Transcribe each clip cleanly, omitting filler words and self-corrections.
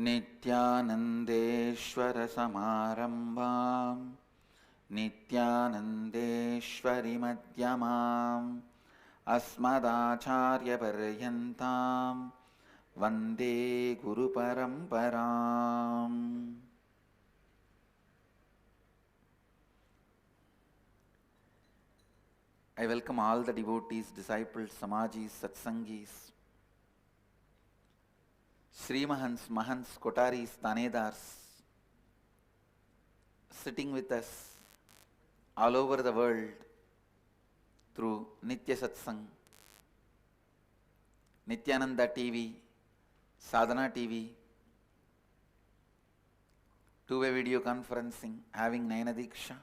नित्यानन्देश्वर समारम्भां नित्यानन्देश्वरि मध्यमाम् अस्मदाचार्यपर्यन्तां वन्दे गुरुपरम्पराम्। I welcome all the devotees, disciples, Samajis, Satsangis, Srimahans, Mahants, Kotaris, Tanedars, sitting with us all over the world through Nitya Satsang, Nityananda TV, Sadhana TV, two-way video conferencing, having Nayana Diksha.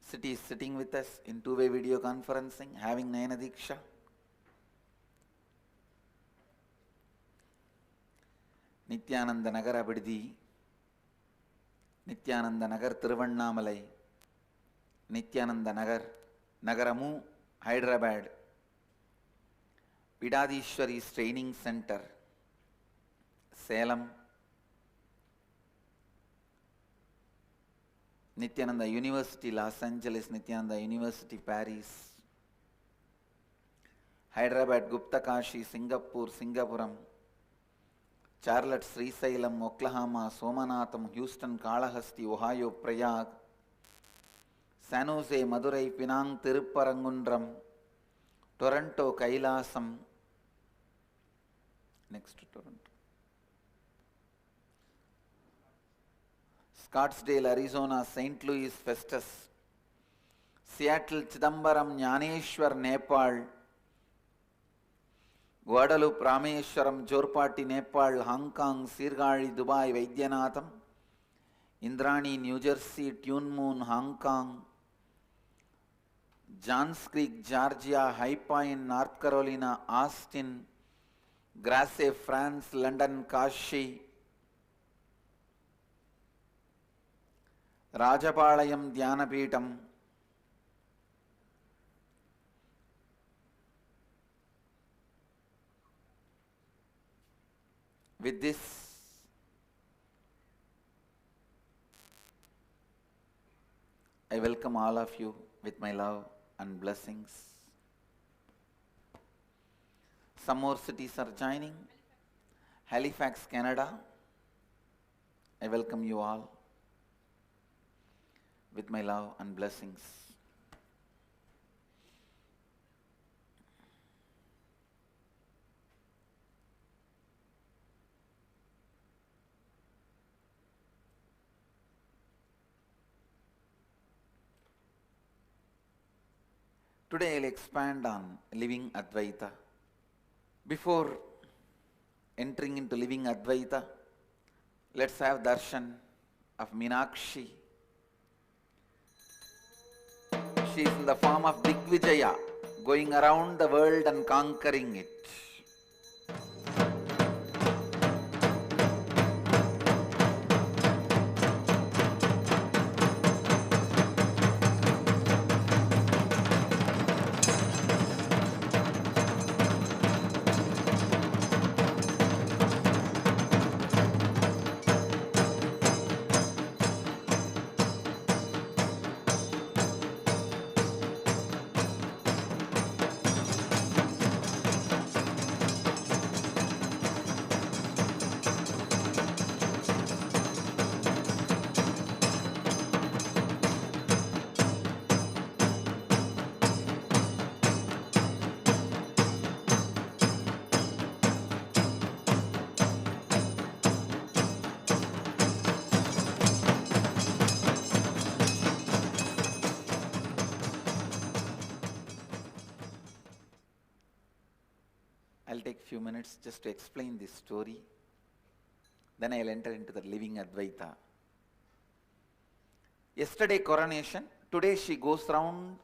Cities sitting with us in two-way video conferencing, having Nayana Diksha. Nityananda Nagar Abiddi, Nityananda Nagar Tiruvannamalai, Nityananda Nagar, Nagaramu, Hyderabad, Pidadishwari's Training Center, Salem, Nityananda University, Los Angeles, Nityananda University, Paris, Hyderabad, Gupta Kashi, Singapore, Singapuram, Charlotte, Srisailam, Oklahoma, Somanatham, Houston, Kalahasti, Ohio, Prayag, San Jose, Madurai, Penang, Tirupparangundram, Toronto, Kailasam, next to Toronto, Scottsdale, Arizona, St. Louis, Festus, Seattle, Chidambaram, Jnaneshwar, Nepal, Guadalupe, Rameshwaram, Jorpati, Nepal, Hong Kong, Sirgali, Dubai, Vaidyanatham, Indrani, New Jersey, Tune Moon, Hong Kong, Johns Creek, Georgia, High Point, North Carolina, Austin, Grasse, France, London, Kashi, Rajapalayam, Dhyanapitham, with this, I welcome all of you with my love and blessings. Some more cities are joining. Halifax, Canada. I welcome you all with my love and blessings. Today I will expand on living Advaita. Before entering into living Advaita, let's have darshan of Meenakshi. She is in the form of Digvijaya, going around the world and conquering it. I'll take few minutes just to explain this story. Then I'll enter into the living Advaita. Yesterday coronation, today she goes round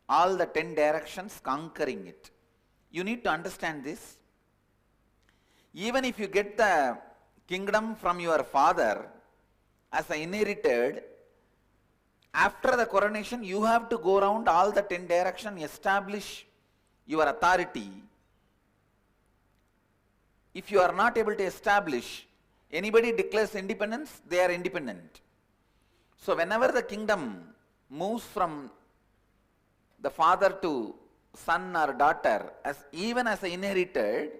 all the 10 directions conquering it. You need to understand this. Even if you get the kingdom from your father as an inherited, after the coronation you have to go around all the 10 directions, establish your authority if you are not able to establish, anybody declares independence, they are independent. So whenever the kingdom moves from the father to son or daughter, even as inherited,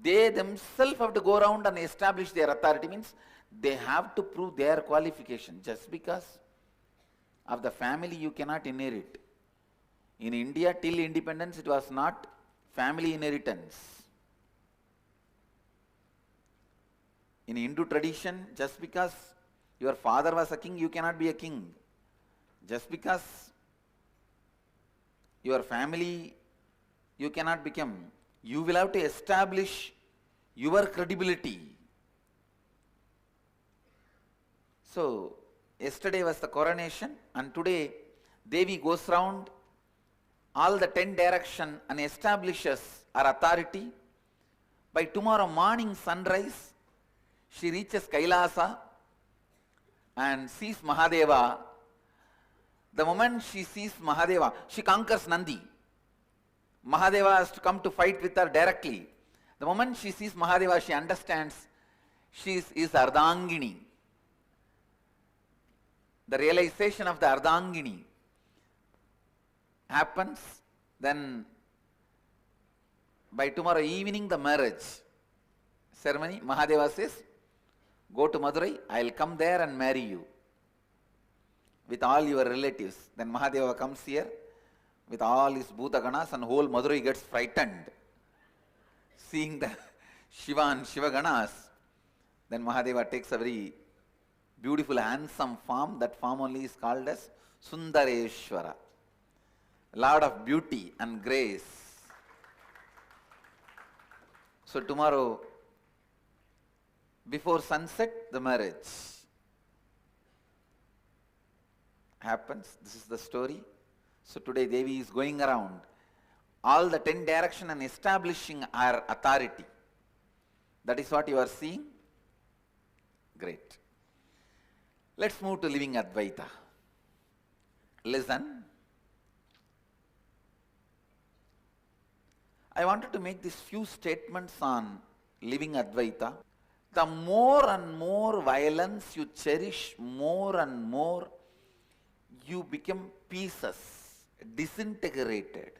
they themselves have to go around and establish their authority. Means they have to prove their qualification. Just because of the family you cannot inherit. In India, till independence, it was not family inheritance. In Hindu tradition, just because your father was a king, you cannot be a king. Just because your family, you cannot become. You will have to establish your credibility. So, yesterday was the coronation, and today Devi goes round all the 10 direction and establishes her authority. By tomorrow morning sunrise, she reaches Kailasa and sees Mahadeva. The moment she sees Mahadeva, she conquers Nandi. Mahadeva has to come to fight with her directly. The moment she sees Mahadeva, she understands she is Ardhangini. The realization of the Ardhangini happens. Then by tomorrow evening, the marriage ceremony, Mahadeva says, go to Madurai, I will come there and marry you with all your relatives. Then Mahadeva comes here with all his Bhutaganas, and whole Madurai gets frightened seeing the Shiva and Shivaganas. Then Mahadeva takes a very beautiful, handsome form. That form only is called as Sundareshwara, Lord of beauty and grace. So tomorrow, before sunset, the marriage happens. This is the story. So today Devi is going around all the 10 direction and establishing our authority. That is what you are seeing. Great. Let's move to living Advaita. Listen. I wanted to make these few statements on living Advaita. The more and more violence you cherish, more and more you become pieces, disintegrated,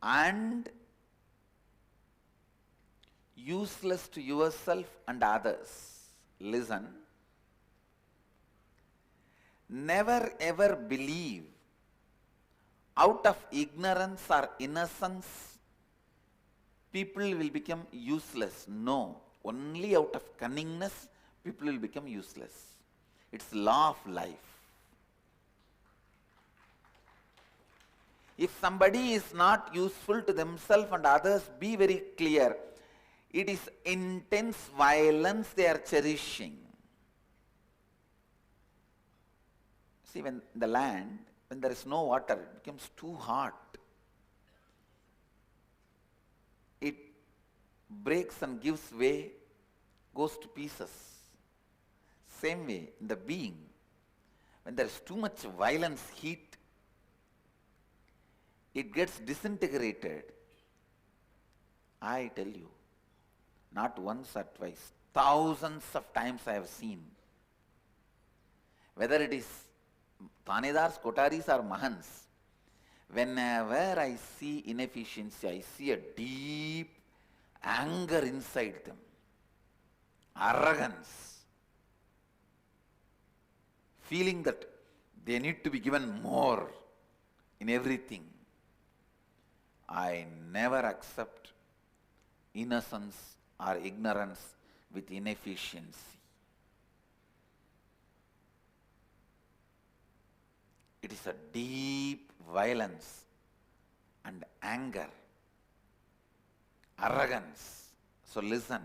and useless to yourself and others. Listen. Never ever believe out of ignorance or innocence people will become useless. No. Only out of cunningness people will become useless. It's law of life. If somebody is not useful to themselves and others, be very clear. It is intense violence they are cherishing. See, when the land, when there is no water, it becomes too hot. It breaks and gives way, goes to pieces. Same way, in the being, when there is too much violence, heat, it gets disintegrated. I tell you, not once or twice, thousands of times I have seen. Whether it is Thanedars, Kotaris or Mahants, whenever I see inefficiency, I see a deep anger inside them, arrogance, feeling that they need to be given more in everything. I never accept innocence or ignorance with inefficiency. It is a deep violence and anger, arrogance. So listen,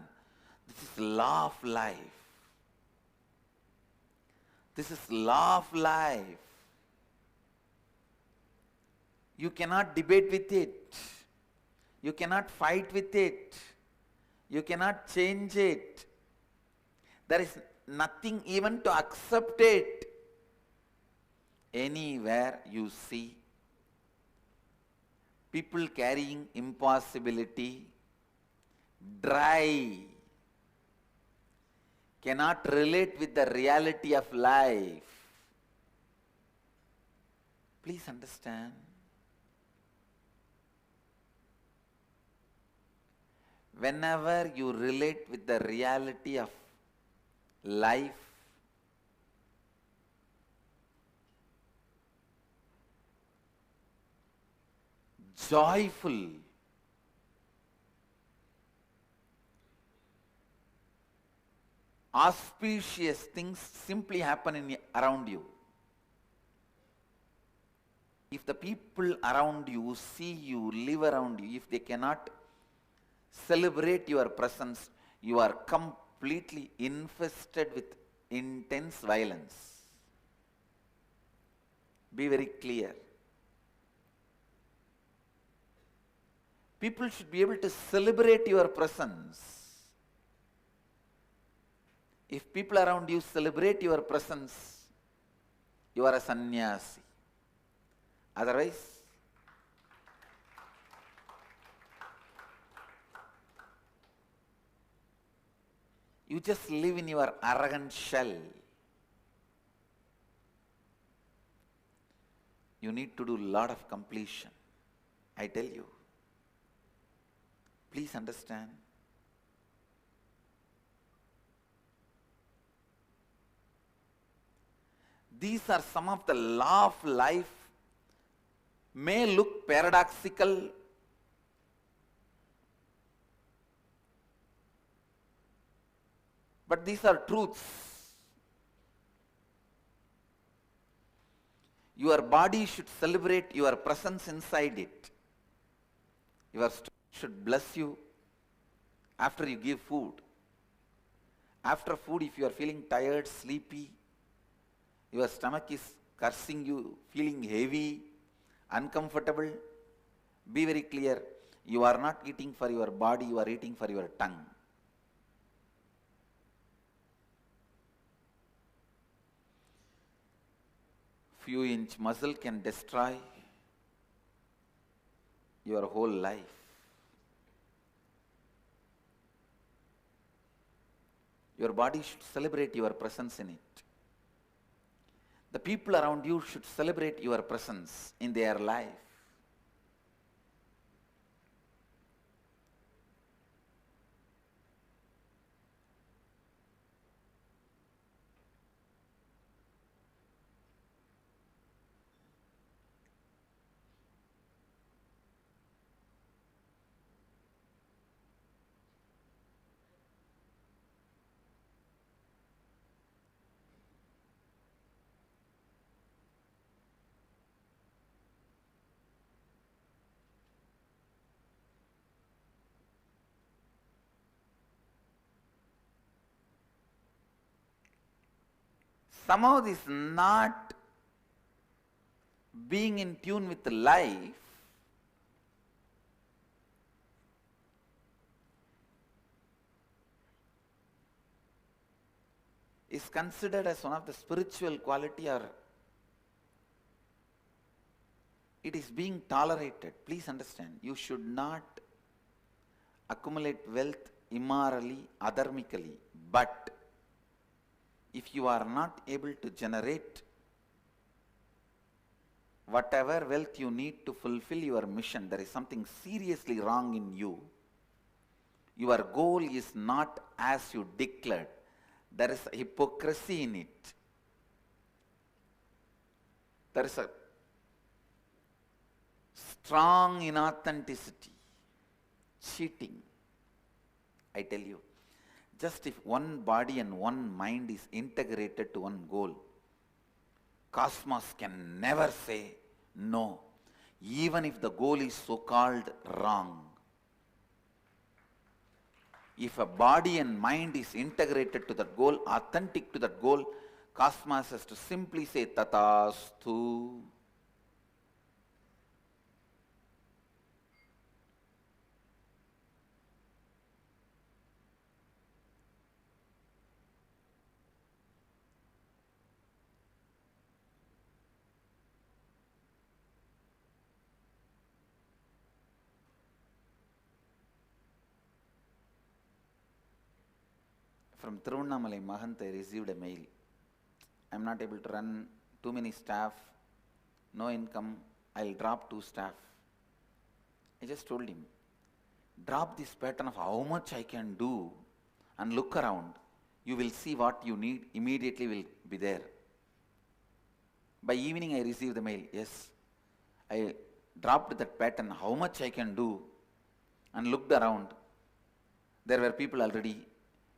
this is law of life. This is law of life. You cannot debate with it. You cannot fight with it. You cannot change it. There is nothing even to accept it. Anywhere you see people carrying impossibility, dry, cannot relate with the reality of life. Please understand. Whenever you relate with the reality of life, joyful, auspicious things simply happen around you. If the people around you see you, live around you, if they cannot celebrate your presence, you are completely infested with intense violence. Be very clear. People should be able to celebrate your presence. If people around you celebrate your presence, you are a sannyasi. Otherwise, you just live in your arrogant shell. You need to do a lot of completion. I tell you. Please understand. These are some of the law of life. May look paradoxical, but these are truths. Your body should celebrate your presence inside it. Your stomach should bless you after you give food. After food, if you are feeling tired, sleepy, your stomach is cursing you, feeling heavy, uncomfortable, be very clear. You are not eating for your body, you are eating for your tongue. Few inch muscle can destroy your whole life. Your body should celebrate your presence in it. The people around you should celebrate your presence in their life. Somehow this not being in tune with life is considered as one of the spiritual quality, or it is being tolerated. Please understand, you should not accumulate wealth immorally, adharmically, but if you are not able to generate whatever wealth you need to fulfill your mission, there is something seriously wrong in you. Your goal is not as you declared. There is a hypocrisy in it. There is a strong inauthenticity, cheating. I tell you, just if one body and one mind is integrated to one goal, cosmos can never say no, even if the goal is so-called wrong. If a body and mind is integrated to that goal, authentic to that goal, cosmos has to simply say Tathastu. From Tiruvannamalai Mahant, I received a mail. I am not able to run too many staff, no income, I'll drop 2 staff. I just told him, drop this pattern of how much I can do and look around. You will see what you need, immediately will be there. By evening I received the mail, yes, I dropped that pattern, how much I can do, and looked around. There were people already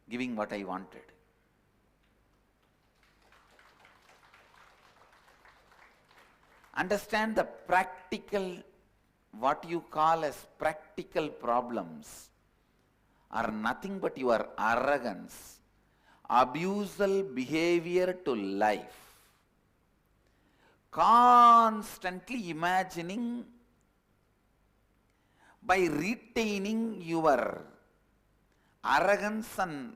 giving what I wanted. Understand the practical, what you call as practical problems are nothing but your arrogance, abusal behavior to life. Constantly imagining by retaining your arrogance and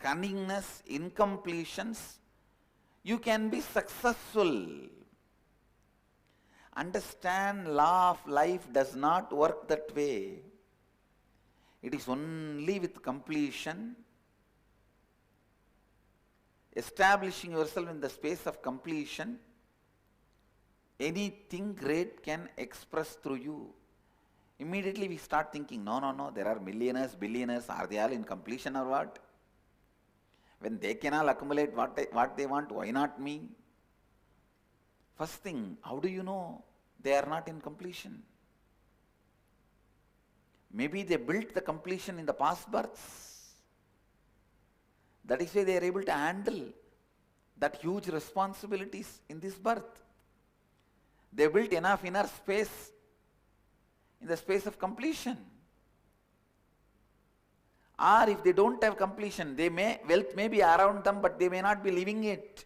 cunningness, incompletions, you can be successful. Understand, law of life does not work that way. It is only with completion, establishing yourself in the space of completion, anything great can express through you. Immediately we start thinking, no, there are millionaires, billionaires, are they all in completion or what? When they can all accumulate what they want, why not me? First thing, how do you know they are not in completion? Maybe they built the completion in the past births. That is why they are able to handle that huge responsibilities in this birth. They built enough inner space in the space of completion. Or if they don't have completion, wealth may be around them, but they may not be living it.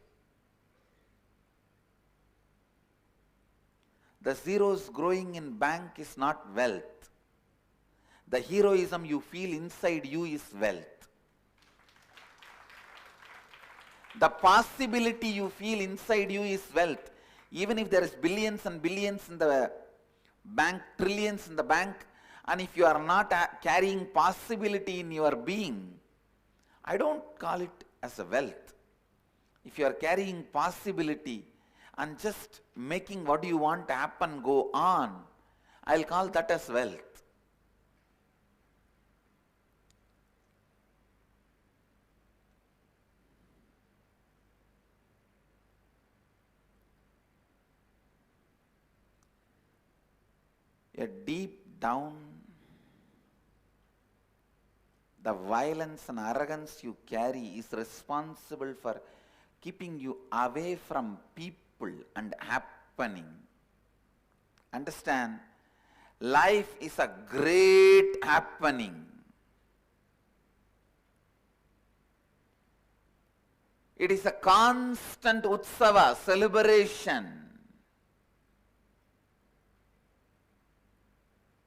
The zeros growing in bank is not wealth. The heroism you feel inside you is wealth. The possibility you feel inside you is wealth. Even if there is billions and billions in the bank, trillions in the bank, and if you are not carrying possibility in your being, I don't call it as a wealth. If you are carrying possibility and just making what you want to happen go on, I'll call that as wealth. A deep down, the violence and arrogance you carry is responsible for keeping you away from people and happening. Understand, life is a great happening. It is a constant utsava, celebration.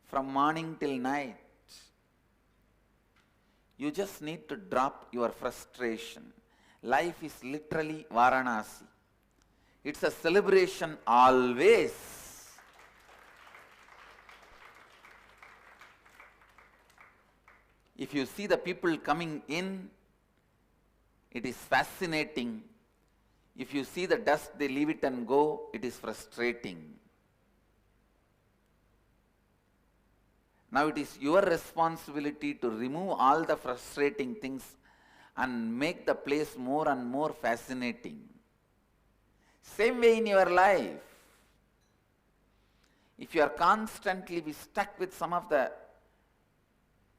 From morning till night. You just need to drop your frustration. Life is literally Varanasi. It's a celebration always. If you see the people coming in, it is fascinating. If you see the dust, they leave it and go, it is frustrating. Now it is your responsibility to remove all the frustrating things and make the place more and more fascinating. Same way in your life. If you are constantly stuck with some of the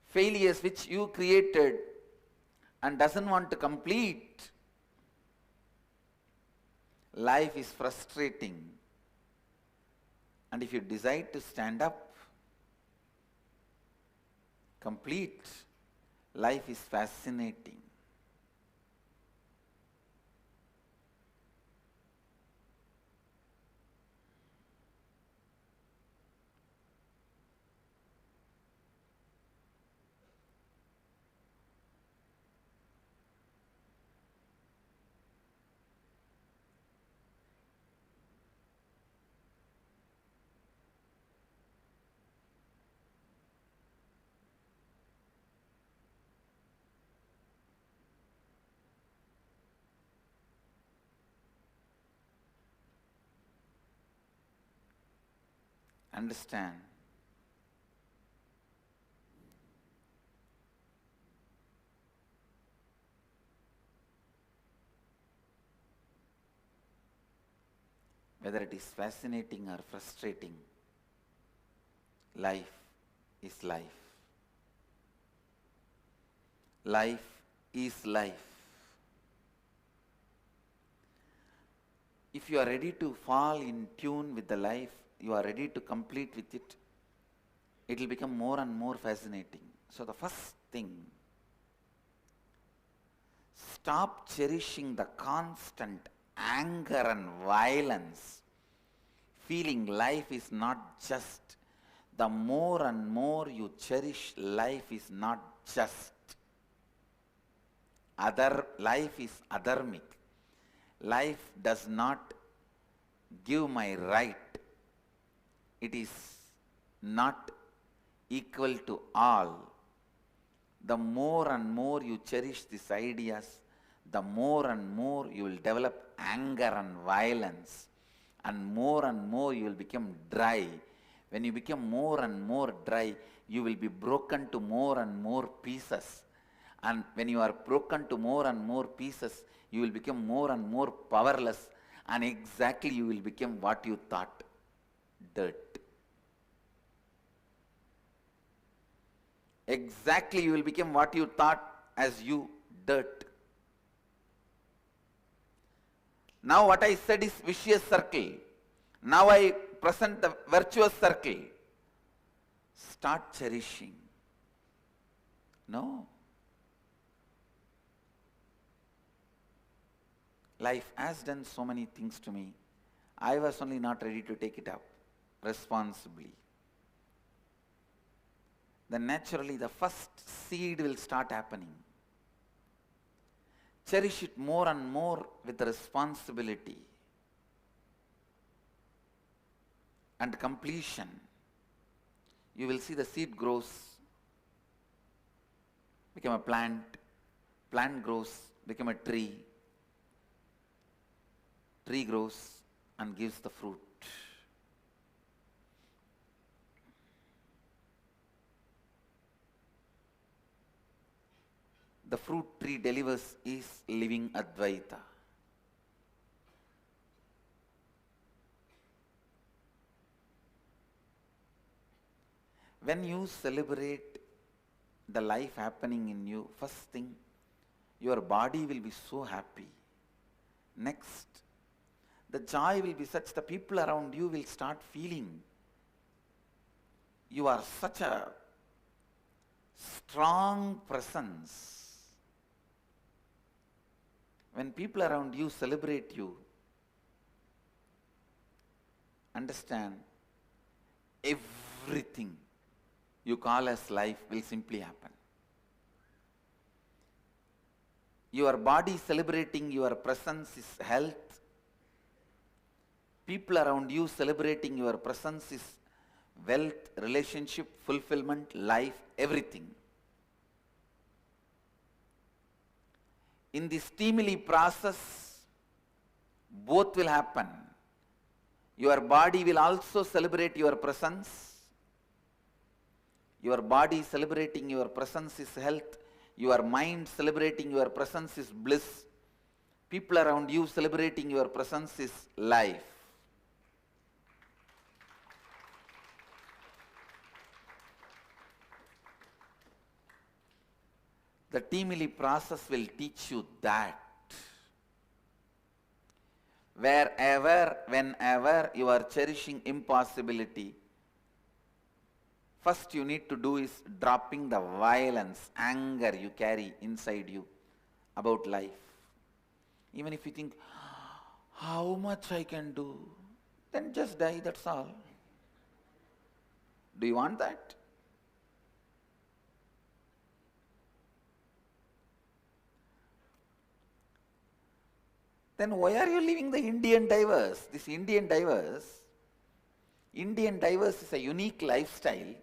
failures which you created and doesn't want to complete, life is frustrating. And if you decide to stand up, complete, life is fascinating. Understand. Whether it is fascinating or frustrating, life is life. Life is life. If you are ready to fall in tune with the life, you are ready to complete with it, it will become more and more fascinating. So the first thing, stop cherishing the constant anger and violence, feeling life is not just. The more and more you cherish life is not just. Life is adharmic. Life does not give my right. It is not equal to all. The more and more you cherish these ideas, the more and more you will develop anger and violence, and more you will become dry. When you become more and more dry, you will be broken to more and more pieces. And when you are broken to more and more pieces, you will become more and more powerless, and exactly you will become what you thought, dirt. Exactly you will become what you thought as you, dirt. Now what I said is vicious circle. Now I present the virtuous circle. Start cherishing. No. Life has done so many things to me. I was only not ready to take it up responsibly. Then naturally the first seed will start happening. Cherish it more and more with responsibility and completion. You will see the seed grows, become a plant, plant grows, become a tree, tree grows and gives the fruit. The fruit tree delivers is living Advaita. When you celebrate the life happening in you, first thing, your body will be so happy. Next, the joy will be such the people around you will start feeling you are such a strong presence. When people around you celebrate you, understand, everything you call as life will simply happen. Your body celebrating your presence is health. People around you celebrating your presence is wealth, relationship, fulfillment, life, everything. In the stimuli process, both will happen. Your body will also celebrate your presence. Your body celebrating your presence is health. Your mind celebrating your presence is bliss. People around you celebrating your presence is life. The stimuli process will teach you that. Wherever, whenever you are cherishing impossibility, first you need to do is dropping the violence, anger you carry inside you about life. Even if you think, how much I can do, then just die, that's all. Do you want that? Then why are you living the Indian diverse? This Indian diverse is a unique lifestyle.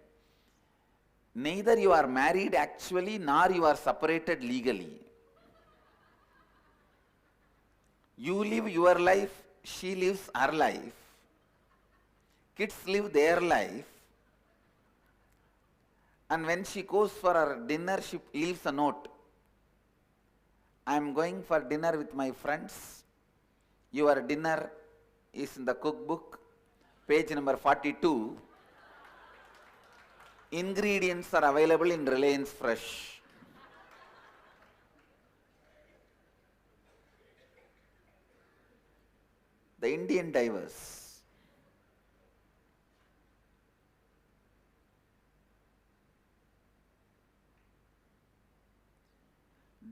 Neither you are married actually, nor you are separated legally. You live your life, she lives her life. Kids live their life, and when she goes for her dinner, she leaves a note. I am going for dinner with my friends. Your dinner is in the cookbook, page number 42. Ingredients are available in Reliance Fresh. The Indian divers.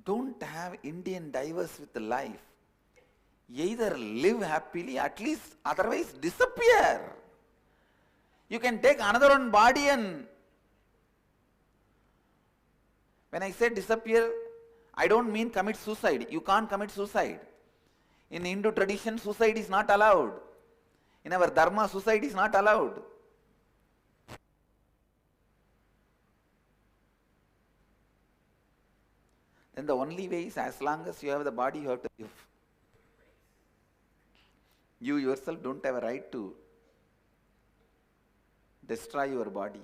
Don't have Indian divers with life. Either live happily, at least otherwise disappear. You can take another one body and when I say disappear, I don't mean commit suicide. You can't commit suicide. In Hindu tradition, suicide is not allowed. In our dharma, suicide is not allowed. Then the only way is as long as you have the body, you have to live. You yourself don't have a right to destroy your body.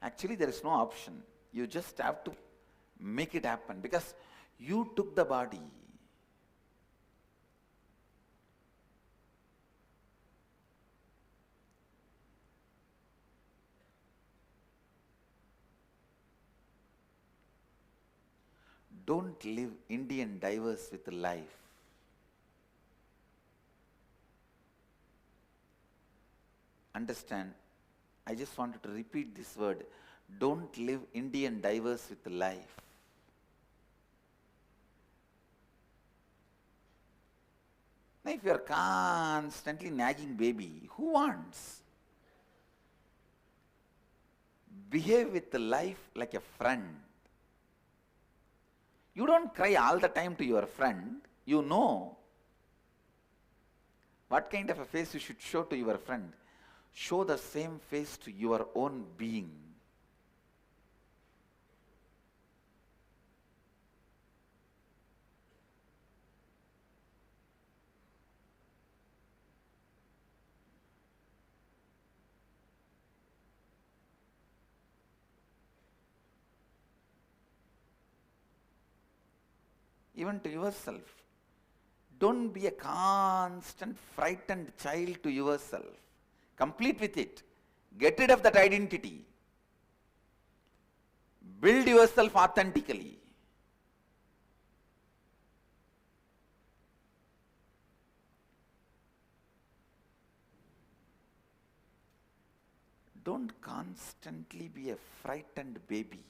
Actually, there is no option. You just have to make it happen because you took the body. Don't live Indian divers with life. Understand? I just wanted to repeat this word. Don't live Indian divers with life. Now, if you are constantly nagging baby, who wants? Behave with life like a friend. You don't cry all the time to your friend. You know what kind of a face you should show to your friend. Show the same face to your own being. Even to yourself. Don't be a constant frightened child to yourself. Complete with it. Get rid of that identity. Build yourself authentically. Don't constantly be a frightened baby.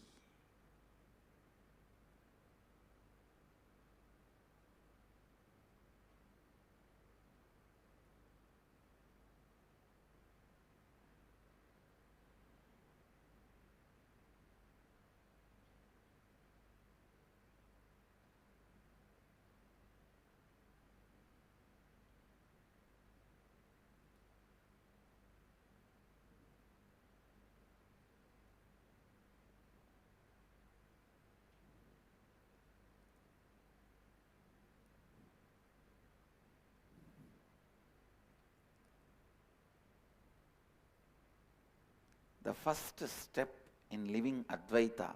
The first step in living Advaita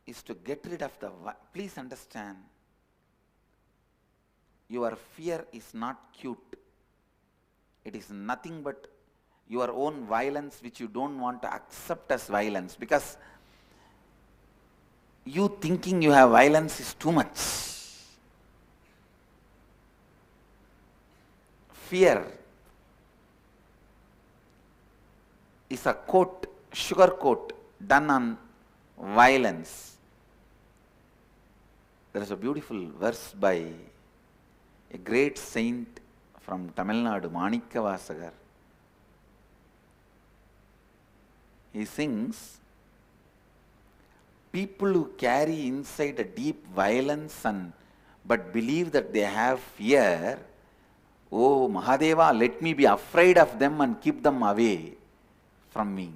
is to get rid of the, please understand, your fear is not cute. It is nothing but your own violence which you don't want to accept as violence because you thinking you have violence is too much. Fear is a coat, sugar coat done on violence. There is a beautiful verse by a great saint from Tamil Nadu, Manikkavasagar. He sings, people who carry inside a deep violence but believe that they have fear, oh Mahadeva, let me be afraid of them and keep them away from me.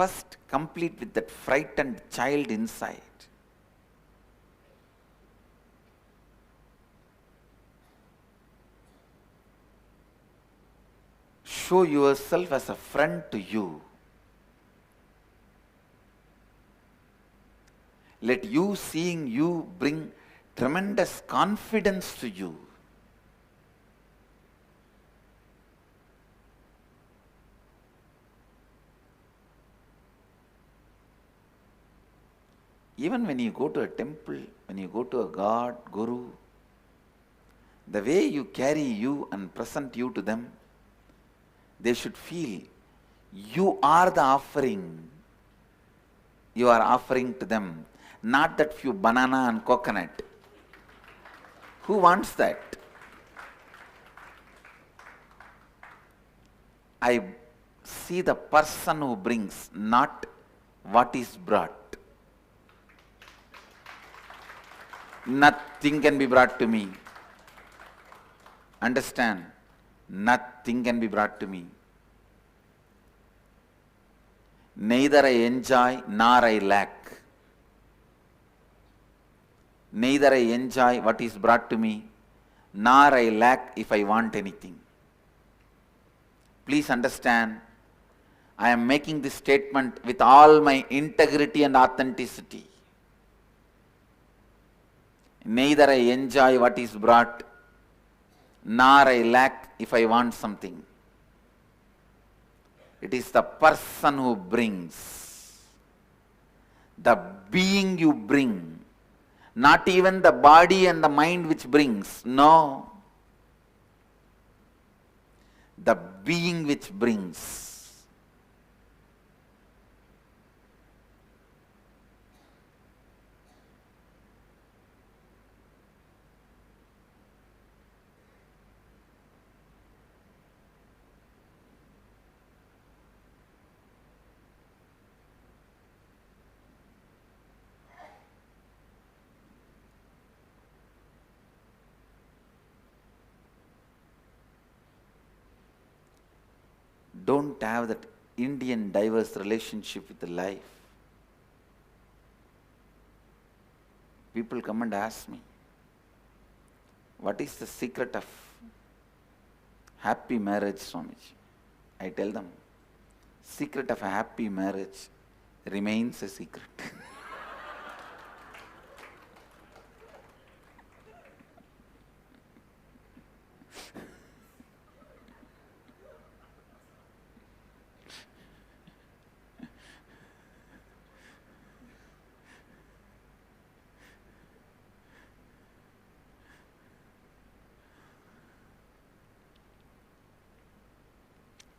first complete with that frightened child inside. Show yourself as a friend to you. Let you seeing you bring tremendous confidence to you. Even when you go to a temple, when you go to a God, Guru, the way you carry you and present you to them, they should feel you are the offering. You are offering to them, not that few banana and coconut. Who wants that? I see the person who brings, not what is brought. Nothing can be brought to me. Understand? Nothing can be brought to me. Neither I enjoy nor I lack. Neither I enjoy what is brought to me, nor I lack if I want anything. Please understand, I am making this statement with all my integrity and authenticity. Neither I enjoy what is brought, nor I lack if I want something. It is the person who brings, the being you bring, not even the body and the mind which brings. No. The being which brings. Don't have that Indian diverse relationship with the life. People come and ask me, what is the secret of happy marriage, Swamiji? I tell them, secret of a happy marriage remains a secret.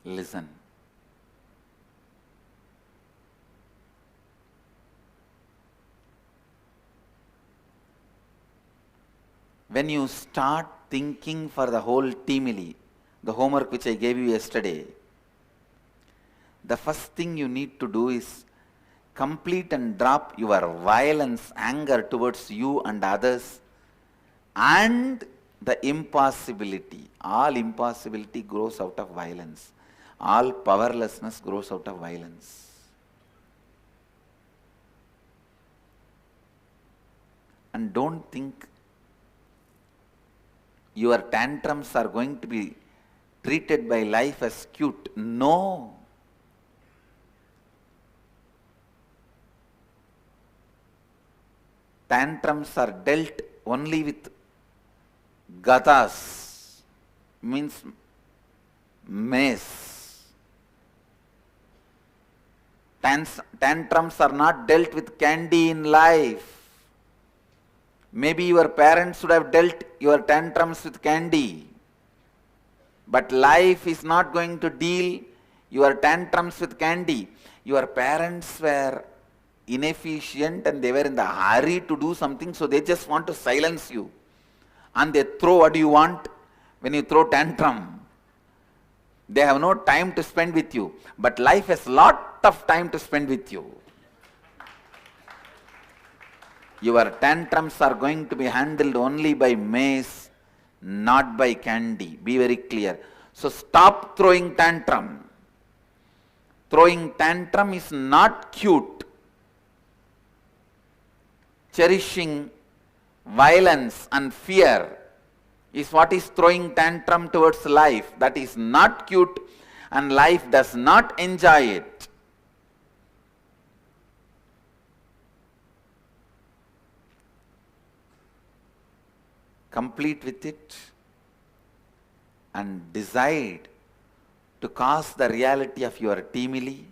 Listen. When you start thinking for the whole teamily, the homework which I gave you yesterday, the first thing you need to do is complete and drop your violence, anger towards you and others, and the impossibility. All impossibility grows out of violence. All powerlessness grows out of violence. And don't think your tantrums are going to be treated by life as cute. No. Tantrums are dealt only with gadas, means mace. Tantrums are not dealt with candy in life. Maybe your parents would have dealt your tantrums with candy. But life is not going to deal your tantrums with candy. Your parents were inefficient and they were in the hurry to do something, so they just want to silence you. And they throw what you want when you throw tantrum. They have no time to spend with you. But life has lot of time to spend with you. Your tantrums are going to be handled only by mace, not by candy. Be very clear. So stop throwing tantrum. Throwing tantrum is not cute. Cherishing violence and fear is what is throwing tantrum towards life. That is not cute, and life does not enjoy it. Complete with it and decide to cause the reality of your timely.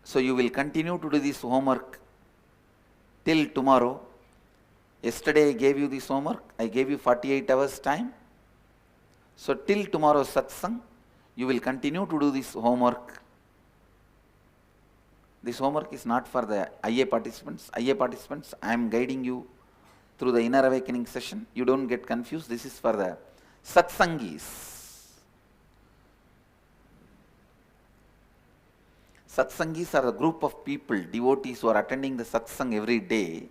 So you will continue to do this homework till tomorrow. Yesterday I gave you this homework. I gave you 48 hours time. So till tomorrow satsang, you will continue to do this homework. This homework is not for the IA participants. IA participants, I am guiding you through the inner awakening session. You don't get confused. This is for the satsangis. Satsangis are a group of people, devotees who are attending the satsang every day.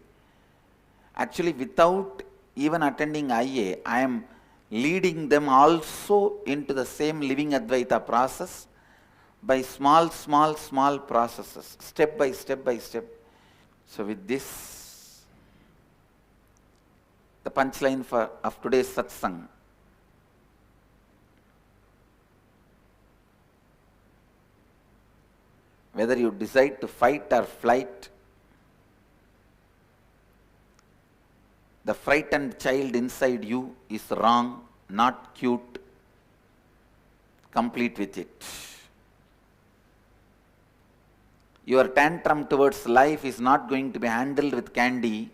Actually, without even attending IA, I am leading them also into the same living Advaita process by small processes, step by step. So with this, the punchline of today's satsang. Whether you decide to fight or flight, the frightened child inside you is wrong, not cute. Complete with it. Your tantrum towards life is not going to be handled with candy.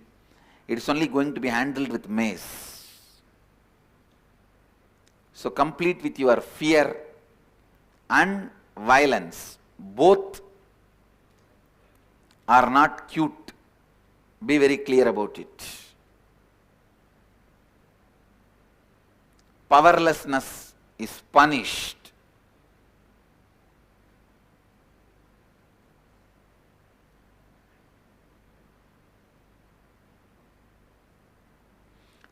It is only going to be handled with mace. So complete with your fear and violence. Both are not cute. Be very clear about it. Powerlessness is punished.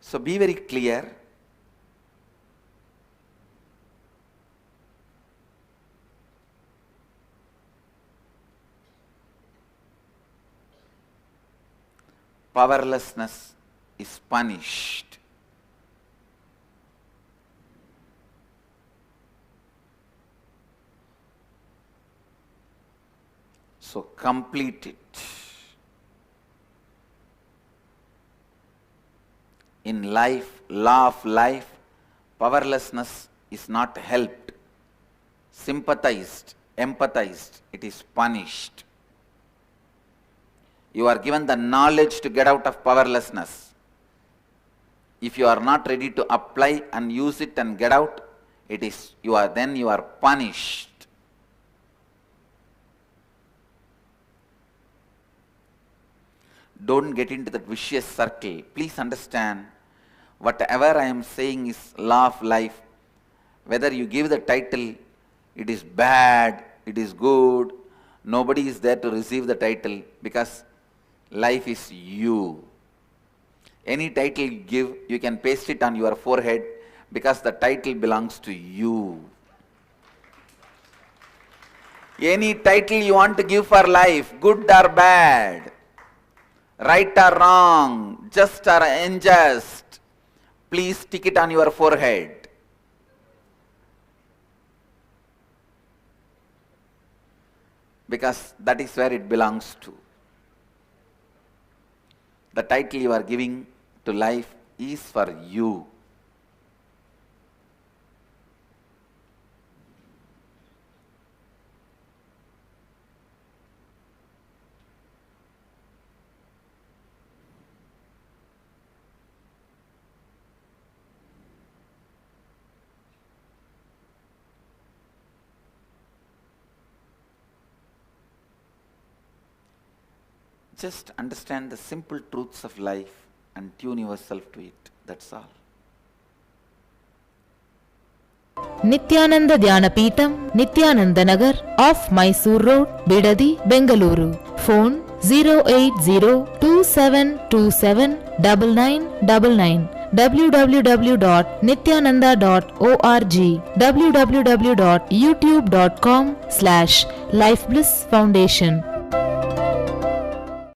So be very clear. Powerlessness is punished. So complete it. In life, law of life, powerlessness is not helped, sympathized, empathized. It is punished. You are given the knowledge to get out of powerlessness. If you are not ready to apply and use it and get out, you are punished. Don't get into that vicious circle. Please understand, whatever I am saying is law of life. Whether you give the title, it is bad, it is good, nobody is there to receive the title, because life is you. Any title you give, you can paste it on your forehead, because the title belongs to you. Any title you want to give for life, good or bad, right or wrong, just or unjust, please stick it on your forehead. Because that is where it belongs to. The title you are giving to life is for you. Just understand the simple truths of life and tune yourself to it. That's all. Nityananda Dhyanapitham, Nityananda Nagar, off Mysore Road, Bidadi, Bengaluru. Phone 08027279999. www.nityananda.org, www.youtube.com/lifeblissfoundation.